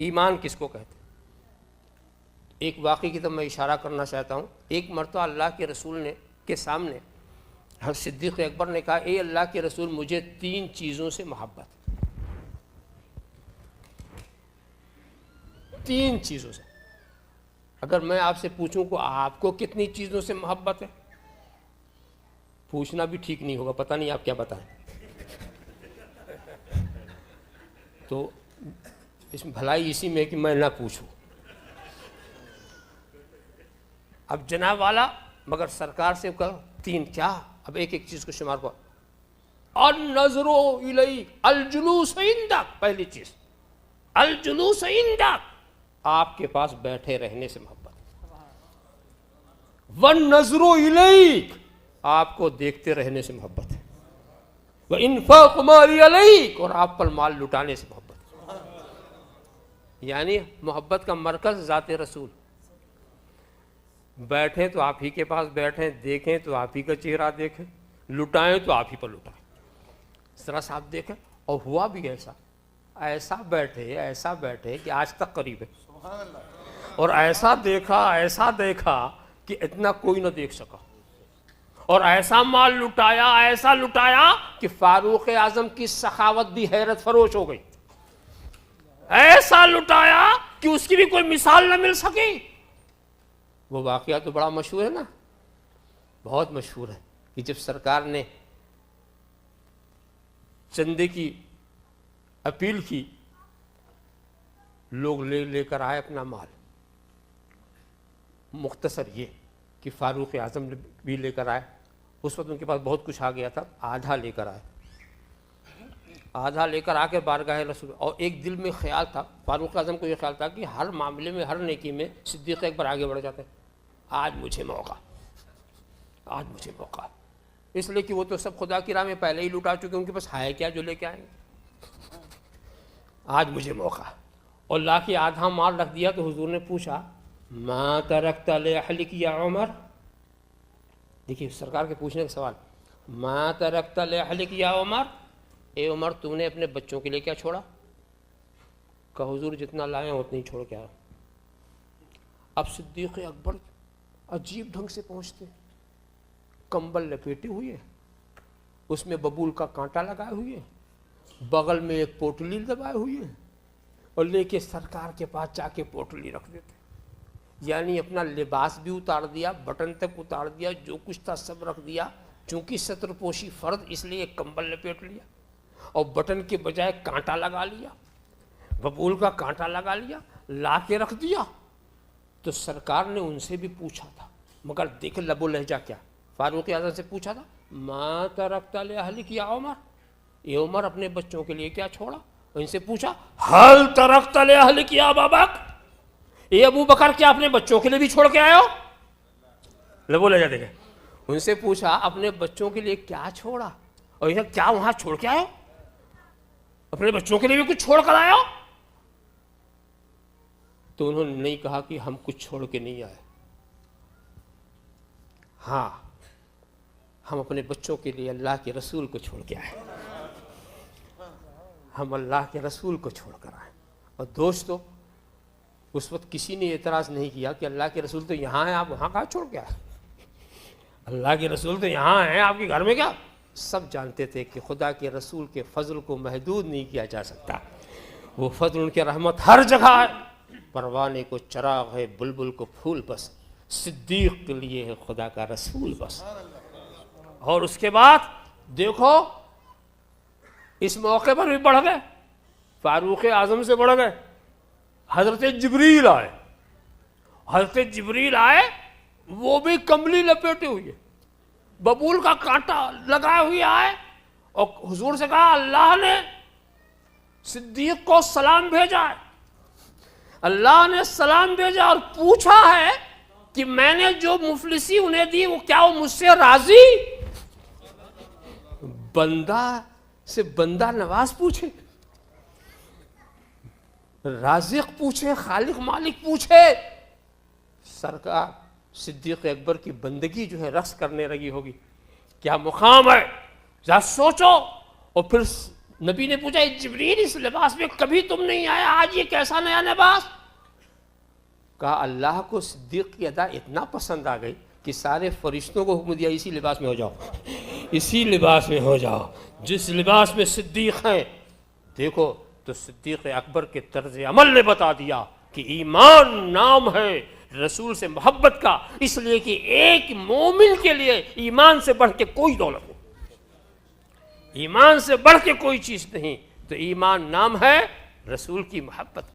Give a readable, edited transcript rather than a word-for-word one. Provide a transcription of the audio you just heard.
ایمان کس کو کہتے ہیں؟ ایک واقعے کی طرف میں اشارہ کرنا چاہتا ہوں. ایک مرتبہ اللہ کے رسول نے کے سامنے حضرت صدیق اکبر نے کہا اے اللہ کے رسول مجھے 3 چیزوں سے محبت ہے. 3 چیزوں سے. اگر میں آپ سے پوچھوں کہ آپ کو کتنی چیزوں سے محبت ہے؟ پوچھنا بھی ٹھیک نہیں ہوگا، پتہ نہیں آپ کیا بتائیں. تو اس میں بھلائی اسی میں کہ میں نہ پوچھوں. اب جناب والا مگر سرکار سے کہو 3 کیا؟ اب ایک ایک چیز کو شمار کرو. النظر الیک الجلوس عندک، پہلی چیز الجلوس عندک، آپ کے پاس بیٹھے رہنے سے محبت. والنظر الیک، آپ کو دیکھتے رہنے سے محبت ہے. وانفاق مال علیک، اور آپ پر مال لٹانے سے محبت. یعنی محبت کا مرکز ذات رسول. بیٹھیں تو آپ ہی کے پاس بیٹھیں، دیکھیں تو آپ ہی کا چہرہ دیکھیں، لٹائیں تو آپ ہی پر لٹائیں. ذرا سا آپ دیکھیں. اور ہوا بھی ایسا بیٹھے کہ آج تک قریب ہے، اور ایسا دیکھا کہ اتنا کوئی نہ دیکھ سکا، اور ایسا مال لٹایا کہ فاروق اعظم کی سخاوت بھی حیرت فروش ہو گئی. ایسا لٹایا کہ اس کی بھی کوئی مثال نہ مل سکی. وہ واقعہ تو بڑا مشہور ہے نا، بہت مشہور ہے کہ جب سرکار نے چندے کی اپیل کی، لوگ لے کر آئے اپنا مال. مختصر یہ کہ فاروق اعظم بھی لے کر آئے. اس وقت ان کے پاس بہت کچھ آ گیا تھا، آدھا لے کر آ کے بارگاہ رسول. اور ایک دل میں خیال تھا، فاروق اعظم کو یہ خیال تھا کہ ہر معاملے میں، ہر نیکی میں صدیق اکبر آگے بڑھ جاتے ہیں. آج مجھے موقع، اس لیے کہ وہ تو سب خدا کی راہ میں پہلے ہی لٹا چکے، ان کے پاس ہے کیا جو لے کے آئیں گے. آج مجھے موقع. اور لا کے آدھا مال رکھ دیا. تو حضور نے پوچھا ما ترکت لأہلک یا عمر. دیکھیے سرکار کے پوچھنے کا سوال، ما ترکت لأہلک یا عمر، اے عمر تم نے اپنے بچوں کے لیے کیا چھوڑا؟ کہا حضور جتنا لائے ہیں اتنا ہی چھوڑ کے آیا. اب صدیق اکبر عجیب ڈھنگ سے پہنچتے، کمبل لپیٹے ہوئے، اس میں ببول کا کانٹا لگائے ہوئے، بغل میں ایک پوٹلی دبائے ہوئی ہے، اور لے کے سرکار کے پاس جا کے پوٹلی رکھ دیتے. یعنی اپنا لباس بھی اتار دیا، بٹن تک اتار دیا، جو کچھ تھا سب رکھ دیا. چونکہ ستر پوشی فرض، اس لیے ایک کمبل لپیٹ لیا، اور بٹن کے بجائے کانٹا لگا لیا، ببول کا کانٹا لگا لیا، لا کے رکھ دیا. تو سرکار نے ان سے بھی پوچھا تھا، مگر دیکھ لب و لہجہ کیا. فاروق اعظم سے پوچھا تھا ما ترکت لأہلک یا عمر، اے عمر اپنے بچوں کے لیے کیا چھوڑا؟ اور ان سے پوچھا حل ترکت لأہلک یا ابا بکر، اے ابو بکر کیا اپنے بچوں کے لیے بھی چھوڑ کے آئے ہو؟ لب و لہجہ دیکھیں. ان سے پوچھا اپنے بچوں کے لیے کیا چھوڑا؟ اور یہ کیا وہاں چھوڑ کے آئے ہو؟ اپنے بچوں کے لیے بھی کچھ چھوڑ کر آئے ہو؟ تو انہوں نے نہیں کہا کہ ہم کچھ چھوڑ کے نہیں آئے. ہاں ہم اپنے بچوں کے لیے اللہ کے رسول کو چھوڑ کے آئے، ہم اللہ کے رسول کو چھوڑ کر آئے. اور دوستو اس وقت کسی نے اعتراض نہیں کیا کہ اللہ کے رسول تو یہاں ہیں، آپ وہاں کہاں چھوڑ کے آئے؟ اللہ کے رسول تو یہاں ہیں، آپ کے گھر میں کیا؟ سب جانتے تھے کہ خدا کے رسول کے فضل کو محدود نہیں کیا جا سکتا. وہ فضل ان کے رحمت ہر جگہ ہے. پروانے کو چراغ ہے، بلبل کو پھول بس، صدیق کے لیے ہے خدا کا رسول بس. اور اس کے بعد دیکھو اس موقع پر بھی بڑھ گئے، فاروق اعظم سے بڑھ گئے. حضرت جبریل آئے، وہ بھی کمبلی لپیٹے ہوئے، ببول کا کانٹا لگائے ہوئے آئے، اور حضور سے کہا اللہ نے صدیق کو سلام بھیجا ہے، اللہ نے سلام بھیجا اور پوچھا ہے کہ میں نے جو مفلسی انہیں دی وہ کیا وہ مجھ سے راضی؟ بندہ سے بندہ نواز پوچھے، رازق پوچھے، خالق مالک پوچھے. سرکار صدیق اکبر کی بندگی جو ہے رقص کرنے لگی ہوگی. کیا مقام ہے، ذرا سوچو. اور پھر نبی نے پوچھا جبریل اس لباس میں کبھی تم نہیں آیا، آج یہ کیسا نیا لباس؟ کہا اللہ کو صدیق کی ادا اتنا پسند آ گئی کہ سارے فرشتوں کو حکم دیا اسی لباس میں ہو جاؤ، اسی لباس میں ہو جاؤ جس لباس میں صدیق ہیں۔ دیکھو تو صدیق اکبر کے طرز عمل نے بتا دیا کہ ایمان نام ہے رسول سے محبت کا، اس لیے کہ ایک مومن کے لیے ایمان سے بڑھ کے کوئی دولت نہیں، ایمان سے بڑھ کے کوئی چیز نہیں، تو ایمان نام ہے رسول کی محبت۔